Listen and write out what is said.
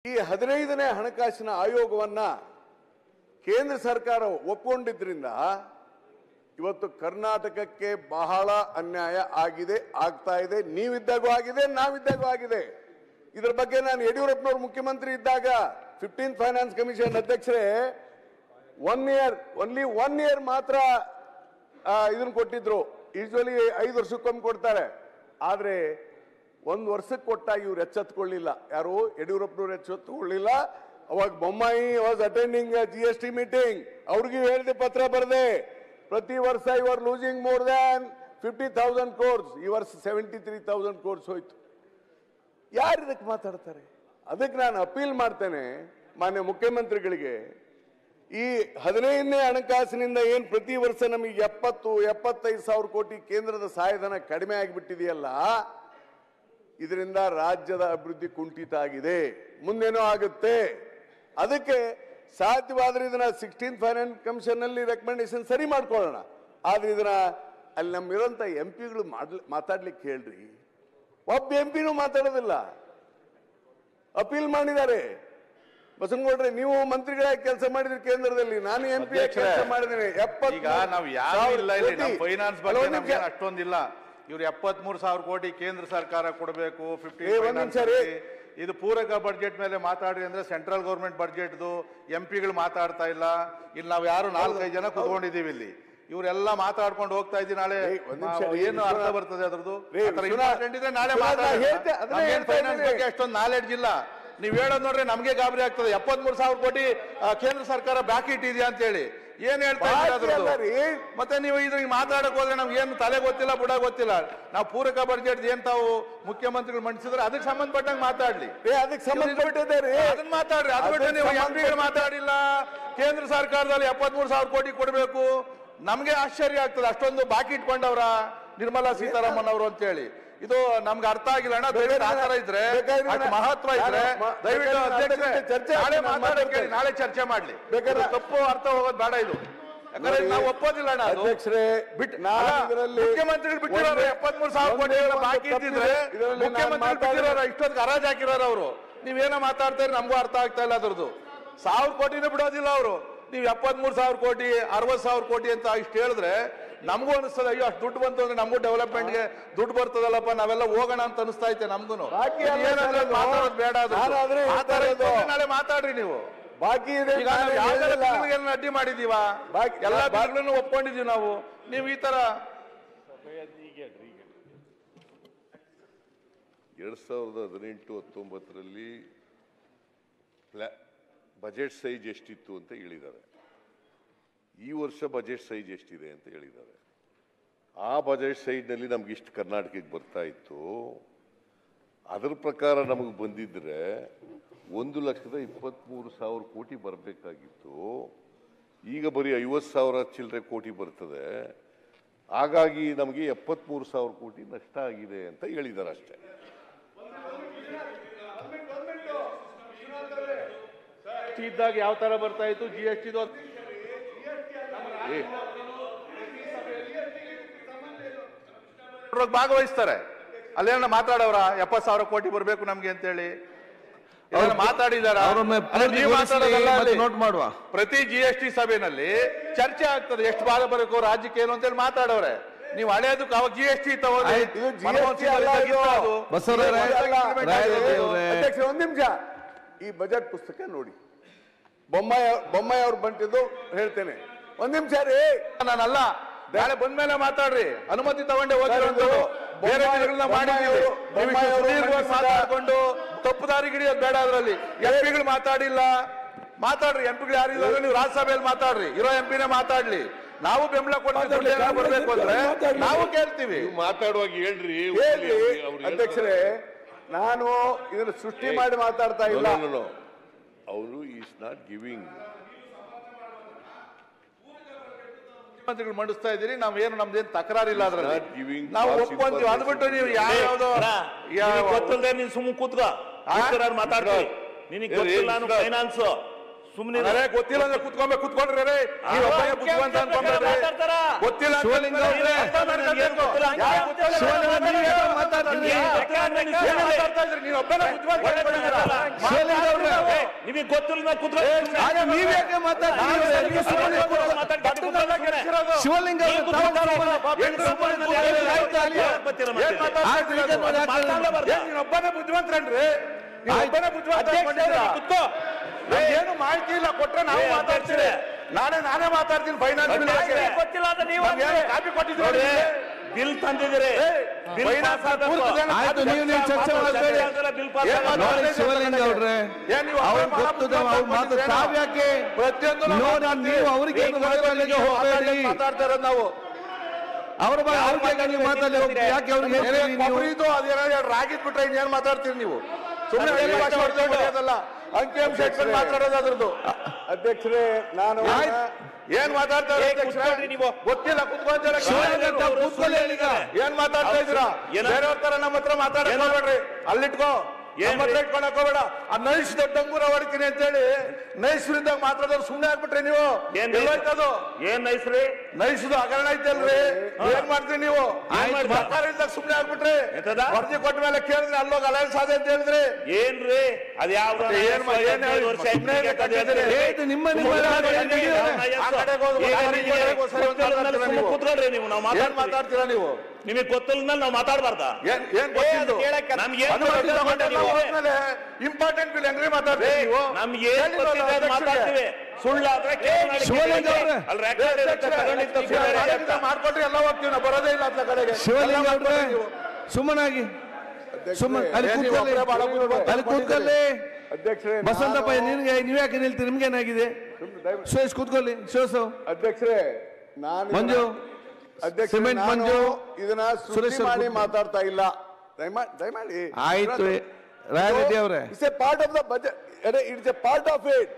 ಈ 15ನೇ ಹಣಕಾಸಿನ ಆಯೋಗವನ್ನ ಕೇಂದ್ರ ಸರ್ಕಾರ ಒಪ್ಪಿಕೊಂಡಿದ್ರಿಂದ ಇವತ್ತು ಕರ್ನಾಟಕಕ್ಕೆ ಬಹಳ ಅನ್ಯಾಯ ಆಗಿದೆ, ಆಗ್ತಾ ಇದೆ. ನೀವಿದ್ದಾಗೂ ಆಗಿದೆ, ನಾವಿದ್ದಾಗೂ ಆಗಿದೆ. ಇದರ ಬಗ್ಗೆ ನಾನು ಯಡಿಯೂರಪ್ಪನವರು ಮುಖ್ಯಮಂತ್ರಿ ಇದ್ದಾಗ 15th ಫೈನಾನ್ಸ್ ಕಮಿಷನ್ ಅಧ್ಯಕ್ಷರೇ ಓನ್ಲಿ ಒನ್ ಇಯರ್ ಮಾತ್ರ ಇದನ್ನು ಕೊಟ್ಟಿದ್ರು. ಯೂಶುವಲಿ 5 ವರ್ಷಕ್ಕೊಮ್ಮೆ ಕೊಡ್ತಾರೆ. ಆದ್ರೆ 1 ವರ್ಷಕ್ಕೆ ಕೊಟ್ಟಾಗ ಇವ್ರು ಎಚ್ಚೆತ್ತುಕೊಳ್ಳಿಲ್ಲ. ಯಾರು? ಯಡಿಯೂರಪ್ಪನವ್ರು ಎಚ್ಚೆತ್ತುಕೊಳ್ಳಿಲ್ಲ. ಅವಾಗ Bommai was attending GST meeting. ಅವ್ರಿಗೂ ಹೇಳಿದೆ, ಪತ್ರ ಬರದೆ, ಪ್ರತಿ ವರ್ಷ you are losing more than 50,000 crores. ಈ ವರ್ಷ 73,000 crores ಹೋಯ್ತು. ಯಾರು ಇದಕ್ಕೆ ಮಾತಾಡ್ತಾರೆ? ಅದಕ್ಕೆ ನಾನು ಅಪೀಲ್ ಮಾಡ್ತೇನೆ ಮಾನ್ಯ ಮುಖ್ಯಮಂತ್ರಿಗಳಿಗೆ, ಈ 15ನೇ ಹಣಕಾಸಿನಿಂದ ಏನ್ ಪ್ರತಿ ವರ್ಷ ನಮಗೆ 70-75 ಸಾವಿರ ಕೋಟಿ ಕೇಂದ್ರದ ಸಹಾಯಧನ ಕಡಿಮೆ ಆಗಿಬಿಟ್ಟಿದೆಯಲ್ಲ, ಇದರಿಂದ ರಾಜ್ಯದ ಅಭಿವೃದ್ಧಿ ಕುಂಠಿತ ಆಗಿದೆ. ಮುಂದೇನೋ ಆಗುತ್ತೆ. ಅದಕ್ಕೆ ಸಾಧ್ಯವಾದ್ರೆ ಇದನ್ನ 16th ಫೈನಾನ್ಸ್ ಕಮಿಷನ್ ನಲ್ಲಿ ರೆಕಮೆಂಡೇಶನ್ ಸರಿ ಮಾಡ್ಕೊಳ್ಳೋಣ. ಆದ್ರೆ ಇದನ್ನ ಅಲ್ಲಿ ನಮ್ಮಿರೋಂಥ MP ಗಳು ಮಾತಾಡ್ಲಿಕ್ಕೆ ಹೇಳ್ರಿ. ಒಬ್ಬ MP ಮಾತಾಡೋದಿಲ್ಲ. ಅಪೀಲ್ ಮಾಡಿದ್ದಾರೆ. ಬಸವನಗೌಡ್ರೆ, ನೀವು ಮಂತ್ರಿಗಳಾಗಿ ಕೆಲಸ ಮಾಡಿದ್ರಿ ಕೇಂದ್ರದಲ್ಲಿ, ನಾನು MP ಕೆಲಸ ಮಾಡಿದ್ದೇನೆ. 70 ಫೈನಾನ್ಸ್ ಬಗ್ಗೆ ಅಷ್ಟೊಂದಿಲ್ಲ. ಇವ್ರು 73,000 ಕೋಟಿ ಕೇಂದ್ರ ಸರ್ಕಾರ ಕೊಡಬೇಕು. 50 ಇದು ಪೂರಕ ಬಡ್ಜೆಟ್ ಮೇಲೆ ಮಾತಾಡ್ರಿ ಅಂದ್ರೆ ಸೆಂಟ್ರಲ್ ಗೌರ್ಮೆಂಟ್ ಬಡ್ಜೆಟ್ದು MP ಗಳು ಮಾತಾಡ್ತಾ ಇಲ್ಲ. ಇಲ್ಲಿ ನಾವು ಯಾರು 4-5 ಜನ ಕೂತ್ಕೊಂಡಿದ್ದೀವಿ ಇಲ್ಲಿ. ಇವರೆಲ್ಲ ಮಾತಾಡ್ಕೊಂಡು ಹೋಗ್ತಾ ಇದ್ದೀವಿ. ನಾಳೆ ಏನು ಅರ್ಥ ಬರ್ತದೆ ಅದ್ರದ್ದು? ನಾಳೆ ಫೈನಾನ್ಸ್ ಬಗ್ಗೆ ಅಷ್ಟೊಂದು ನಾಲೆಡ್ಜ್ ಇಲ್ಲ. ನೀವ್ ಹೇಳೋದ್ ನೋಡ್ರೆ ನಮ್ಗೆ ಗಾಬರಿ ಆಗ್ತದೆ. 73,000 ಕೋಟಿ ಕೇಂದ್ರ ಸರ್ಕಾರ ಬ್ಯಾಕ್ ಇಟ್ಟಿದ್ಯಾ ಅಂತ ಹೇಳಿ ಏನ್ ಹೇಳ್ತಾ ಇದ್ದೀರಿ? ಮತ್ತೆ ನೀವು ಇದ್ರಿಗೆ ಮಾತಾಡಕ್ ಹೋದ್ರೆ ನಮ್ಗೆ ಏನು ತಲೆ ಗೊತ್ತಿಲ್ಲ, ಬುಡ ಗೊತ್ತಿಲ್ಲ. ನಾವು ಪೂರಕ ಬಡ್ಜೆಟ್ ಏನ್ ತಾವು ಮುಖ್ಯಮಂತ್ರಿಗಳು ಮಂಡಿಸಿದ್ರೆ ಅದಕ್ಕೆ ಸಂಬಂಧಪಟ್ಟಂಗೆ ಮಾತಾಡ್ಲಿ. ಅದಕ್ಕೆ ಸಂಬಂಧಪಟ್ಟಿದ್ದಾರೆ, ಅದನ್ನ ಮಾತಾಡ್ರಿ. ಅದು ಬಿಟ್ಟು ನೀವು MP ಮಾತಾಡಿಲ್ಲ. ಕೇಂದ್ರ ಸರ್ಕಾರದಲ್ಲಿ 73,000 ಕೋಟಿ ಕೊಡಬೇಕು. ನಮ್ಗೆ ಆಶ್ಚರ್ಯ ಆಗ್ತದೆ, ಅಷ್ಟೊಂದು ಬಾಕಿ ಇಟ್ಕೊಂಡವ್ರ ನಿರ್ಮಲಾ ಸೀತಾರಾಮನ್ ಅವರು ಅಂತ ಹೇಳಿ. ಇದು ನಮ್ಗೆ ಅರ್ಥ ಆಗಿಲ್ಲ ಅಣ್ಣ. ದಯವಿಟ್ಟು ಆ ತರ ಇದ್ರೆ, ಮಹತ್ವ ಇದ್ರೆ ದಯವಿಟ್ಟು ಅಧ್ಯಕ್ಷರೇ ನಾಳೆ ಚರ್ಚೆ ಮಾಡ್ಲಿ. ಬೇಕಾದ್ರೆ ತಪ್ಪು ಅರ್ಥ ಹೋಗೋದು ಬೇಡ. ಇದು ಯಾಕಂದ್ರೆ ನಾವು ಒಪ್ಪೋದಿಲ್ಲ ಅಣ್ಣ. ಅಧ್ಯಕ್ಷರೇ ಮುಖ್ಯಮಂತ್ರಿಗಳು ಬಿಟ್ಟಿರೋರು 73,000 ಕೋಟಿ ಬಾಕಿ ಇದ್ದಿದ್ರೆ ಮುಖ್ಯಮಂತ್ರಿಗಳು ಬಿಟ್ಟಿರೋರು ಇಷ್ಟೊಂದು ಹರಾಜ್ ಹಾಕಿರೋರು ಅವರು. ನೀವೇನೋ ಮಾತಾಡ್ತಾ ಇದ್ರೆ ನಮಗೂ ಅರ್ಥ ಆಗ್ತಾ ಇಲ್ಲ ಅದ್ರದ್ದು. 1,000 ಕೋಟಿನೂ ಬಿಡೋದಿಲ್ಲ ಅವರು. ನೀವು 73,000 ಕೋಟಿ 60,000 ಕೋಟಿ ಅಂತ ಇಷ್ಟು ಹೇಳಿದ್ರೆ ನಮಗೂ ಅನಿಸ್ತದೆ, ಅಯ್ಯೋ ಅಷ್ಟು ದುಡ್ಡು ಬಂತು ಅಂದ್ರೆ ನಮಗೂ ಡೆವಲಪ್ಮೆಂಟ್ಗೆ ದುಡ್ಡು ಬರ್ತದಲ್ಲಪ್ಪ, ನಾವೆಲ್ಲ ಹೋಗೋಣ ಅಂತ ಅನಿಸ್ತಾ ಐತೆ ನಮ್ಗೂ. ಮಾತಾಡೋದು ಬೇಡ. ನಾಳೆ ಮಾತಾಡ್ರಿ ನೀವು. ಬಾಕಿ ಇದೆ ಅಡ್ಡಿ ಮಾಡಿದೀವ? ಎಲ್ಲ ಬಿಲ್ಗಳನ್ನು ಒಪ್ಕೊಂಡಿದೀವಿ ನಾವು. ನೀವು ಈ ತರ 2018-19ರಲ್ಲಿ ಬಜೆಟ್ ಸೈಜ್ ಎಷ್ಟಿತ್ತು ಅಂತ ಹೇಳಿದ್ದಾರೆ. ಈ ವರ್ಷ ಬಜೆಟ್ ಸೈಜ್ ಎಷ್ಟಿದೆ ಅಂತ ಹೇಳಿದ್ದಾರೆ. ಆ ಬಜೆಟ್ ಸೈಜ್ನಲ್ಲಿ ನಮ್ಗೆ ಇಷ್ಟು ಕರ್ನಾಟಕಕ್ಕೆ ಬರ್ತಾ ಇತ್ತು. ಅದರ ಪ್ರಕಾರ ನಮಗೆ ಬಂದಿದ್ರೆ 1,23,000 ಕೋಟಿ ಬರಬೇಕಾಗಿತ್ತು. ಈಗ ಬರೀ 50,000 ಚಿಲ್ಲರೆ ಕೋಟಿ ಬರ್ತದೆ. ಹಾಗಾಗಿ ನಮಗೆ 73,000 ಕೋಟಿ ನಷ್ಟ ಆಗಿದೆ ಅಂತ ಹೇಳಿದ್ದಾರೆ ಅಷ್ಟೇ. ಇದ್ದಾಗ ಯಾವ ತರ ಬರ್ತಾ ಇತ್ತು GST ಭಾಗವಹಿಸ್ತಾರೆ. ಅಲ್ಲೇನ ಮಾತಾಡೋರ 70,000 ಕೋಟಿ ಬರ್ಬೇಕು ನಮ್ಗೆ ಅಂತ ಹೇಳಿ ಮಾತಾಡಿದಾರ? ನೋಟ್ ಮಾಡುವ ಪ್ರತಿ GST ಸಭೆಯಲ್ಲಿ ಚರ್ಚೆ ಆಗ್ತದೆ, ಎಷ್ಟು ಭಾಗ ಬರಬೇಕು ರಾಜ್ಯಕ್ಕೆ ಏನು ಅಂತೇಳಿ ಮಾತಾಡೋರೆ. ನೀವು ಹಳೆಯದಕ್ಕೆ ಅವಾಗ GST ತಗೊಂಡು ಒಂದ್ ನಿಮಿಷ ಈ ಬಜೆಟ್ ಪುಸ್ತಕ ನೋಡಿ. ಬೊಮ್ಮಾಯಿ ಅವ್ರು ಬಂದಿದ್ದು ಹೇಳ್ತೇನೆ. ಒಂದ್ ನಿಮಿಷ ರೀ. ನಾನಲ್ಲ, ನಾಳೆ ಬಂದ್ಮೇಲೆ ಮಾತಾಡ್ರಿ. ಅನುಮತಿ ತಗೊಂಡೆ ಹೋಗಿರೋದು ಬೇರೆ ಮಾತಾಡ್ಕೊಂಡು ತಪ್ಪು ದಾರಿಗೆ ಹಿಡಿಯೋದು ಬೇಡ. ಅದರಲ್ಲಿ MP ಮಾತಾಡಿಲ್ಲ. ಮಾತಾಡ್ರಿ. MP ಯಾರಿಲ್ಲ, ನೀವು ರಾಜ್ಯಸಭೆಯಲ್ಲಿ ಮಾತಾಡ್ರಿ. ಇರೋ MP ಮಾತಾಡ್ಲಿ. ನಾವು ಬೆಂಬಲ ಕೊಡ್ತೀವಿ. ಬರ್ಬೇಕು ಅಂದ್ರೆ ನಾವು ಕೇಳ್ತೀವಿ. ಮಾತಾಡುವಾಗ ಹೇಳ್ರಿ. ಅಧ್ಯಕ್ಷರೇ, ನಾನು ಇದನ್ನು ಸೃಷ್ಟಿ ಮಾಡಿ ಮಾತಾಡ್ತಾ ಇಲ್ಲ. ಅವರು ಈಸ್ ನಾಟ್ ಗಿವಿಂಗ್. ಮುಖ್ಯಮಂತ್ರಿಗಳು ಮಂಡಿಸ್ತಾ ಇದ್ದೀರಿ. ನಾವೇನು ನಮ್ದೇನು ತಕರಾರಿಲ್ಲ ಅದ್ರಲ್ಲಿ. ನಾವು ಒಪ್ಕೊಂತೀವಿ. ಅಂದ್ಬಿಟ್ಟು ನೀವು ಯಾವ್ಯಾವ್ದೋ ಗೊತ್ತಿಲ್ಲದೆ ನೀನ್ ಸುಮ್ಮನೆ ಕೂತ್ಕೋ ಮಾತಾಡ್ತೀವಿ. ನಿನಗೆ ಗೊತ್ತಿಲ್ಲ ಫೈನಾನ್ಸ್ ಸುಮ್ಮನೆ ಗೊತ್ತಿಲ್ಲ ಅಂದ್ರೆ ಕುತ್ಕೊಂಡ್ರೆ ರೇ ನೀವು ಒಬ್ಬನೇ ಬುದ್ಧಿವಂತ ಅನ್ಕೊಂಡ್ರೆ ಗೊತ್ತಿಲ್ಲ ಶಿವಲಿಂಗ ಅವ್ರೆ, ನೀನು ಒಬ್ಬನೇ ಬುದ್ಧಿವಂತ ಶಿವಲಿಂಗ ಅವ್ರೆ, ನಿಮಗೆ ಗೊತ್ತಿಲ್ಲ ಆಗ ನೀವ್ಯಾಕೆ ಮಾತಾಡ್ತೀರಿ? ಶಿವಲಿಂಗ ಅವ್ರೆ, ನೀನೊಬ್ಬನೇ ಬುದ್ಧಿವಂತರನ್ರಿ, ನೀನೊಬ್ಬನೇ ಬುದ್ಧಿವಂತ ಏನು ಮಾಹಿತಿ ಇಲ್ಲ ಕೊಟ್ರೆ ನಾವು ಮಾತಾಡ್ತೀವಿ. ನಾನೇ ಮಾತಾಡ್ತೀನಿ ಫೈನಾನ್ಸ್ ಗೊತ್ತಿಲ್ಲ ಅಂದ್ರೆ ನೀವು ಕಾಪಿ ಕೊಟ್ಟಿದ್ದೀರಿ, ಬಿಲ್ ತಂದಿದ್ದೀರಿ. ಆಯ್ತು, ನೀವು ಚರ್ಚೆ ಮಾಡಬೇಡಿ. ನೋಡಿ ಶಿವಲಿಂಗ ಅವ್ರೆ, ಅವ್ರು ಗೊತ್ತದ ಅವ್ರು ಮಾತು ತಾವ್ಯಾಕೆ ಪ್ರತಿಯೊಂದು ನೋಡಿ ನೀವು ಅವ್ರಿಗೆ ಹೋಗಬೇಡಿ. ಮಾತಾಡ್ತಾ ಇರೋದು ನಾವು ಅವ್ರ ಬಗ್ಗೆ ಅವ್ರಿಗೆ ನೀವು ಮಾತಾಡಿ ಹೋಗ್ತೀರಿ. ಯಾಕೆ ಅವ್ರಿಗೆ ಹೇಳ್ತೀರಿ ನೀವು? ಇದು ಅದೇನೋ ರಾಗಿದ್ ಬಿಟ್ರೆ ಇನ್ನೇನು ಮಾತಾಡ್ತೀರಿ ನೀವು? ಸುಮ್ಮನೆ ಅದಲ್ಲ, ಅಂಕಿಅಂಶ ಇಟ್ಕೊಂಡು ಮಾತಾಡೋದು ಅದ್ರದ್ದು. ಅಧ್ಯಕ್ಷರೇ, ನಾನು ಏನ್ ಮಾತಾಡ್ತಾ ನೀವು ಗೊತ್ತಿಲ್ಲ, ಕೂತ್ಕೊಳ್ಳಿ ಈಗ. ಏನ್ ಮಾತಾಡ್ತಾ ಇದ್ದೀರಾ? ಬೇರೆಯವ್ರ ತರ ನಮ್ಮ ಹತ್ರ ಮಾತಾಡೋಡ್ರಿ, ಅಲ್ಲಿಟ್ಕೋ ಇಟ್ಕೊಂಡು ಹಾಕೋಬೇಡ. ಆ ನೈಸ್ ಡಂಗೂರ ಹೊಡಿತೀನಿ ಅಂತ ಹೇಳಿ ನೈಸ್ ವಿರುದ್ಧ ಮಾತಾಡೋರು ಸುಮ್ಮನೆ ಆಗ್ಬಿಟ್ರಿ ನೀವು. ಎಲ್ಲೋಯ್ತದು? ಏನ್ ನೈಸ್ರಿ? ನೈಸ್ದು ಹಗರಣ ಐತಲ್ರಿ, ಏನ್ ಮಾಡ್ತೀರಿ ನೀವು? ಸರ್ಕಾರ ಇದ್ದಾಗ ಸುಮ್ಮನೆ ಆಗ್ಬಿಟ್ರಿ. ವರದಿ ಕೊಟ್ಟ ಮೇಲೆ ಕೇಳಿದ್ರೆ ಅಲ್ಲೋಗ ಅಲಯನ್ಸ್ ಆದ ಅಂತ ಹೇಳಿದ್ರಿ. ಏನ್ರಿ ಅದ್ ಯಾವ ನಿಮ್ಮ ಕೂತ್ಕೊಳ್ರಿ ನೀವು. ನಾವು ಏನ್ ಮಾತಾಡ್ತೀರಾ ನೀವು? ನಿಮಗೆ ಗೊತ್ತಿಲ್ಲ ನಾವು ಮಾತಾಡಬಾರ್ದ? ಇಂಪಾರ್ಟೆಂಟ್ ಬಿಲ್ ಹೆಂಗ್ರಿ ಮಾತಾಡ್ತೀವಿ ನೀವು? ನಮ್ಗೆ ಮಾತಾಡ್ತೀವಿ. ಸುಳ್ಳಾದ್ರೆ ಮಾಡ್ಕೊಟ್ರಿ ಎಲ್ಲ ಹೋಗ್ತೀವಿ, ನಾವು ಬರೋದೇ ಇಲ್ಲ ಅಂತ ಕಡೆಗೆ. ಶಿವಲಿಂಗ ಅವ್ರೆ, ಸುಮ್ಮನಾಗಿ ಅಲ್ಲಿ ಕೂತ್ಕೊಳ್ಳಿ. ಅಧ್ಯಕ್ಷರೇ, ಬಸವಂತಪ್ಪ ನಿನ್ಗೆ ನೀವ್ಯಾಕೆ ನಿಲ್ತೀರಿ? ನಿಮ್ಗೇನಾಗಿದೆ? ಸುರೇಶ್ ಕೂತ್ಕೊಳ್ಳಿ. ಶಿವಸು ಅಧ್ಯಕ್ಷರೇ, ನಾನು ಮಂಜು, ಸಿಮೆಂಟ್ ಮಂಜು, ಇದನ್ನ ಸುರೇಶ್ ಮಾಡಿ ಮಾತಾಡ್ತಾ ಇಲ್ಲ, ದಯಮಾಡಿ. ಆಯ್ತು ರಾಯರೆಡ್ಡಿ ಅವರೇ, it's A part of the budget, it's A part of it.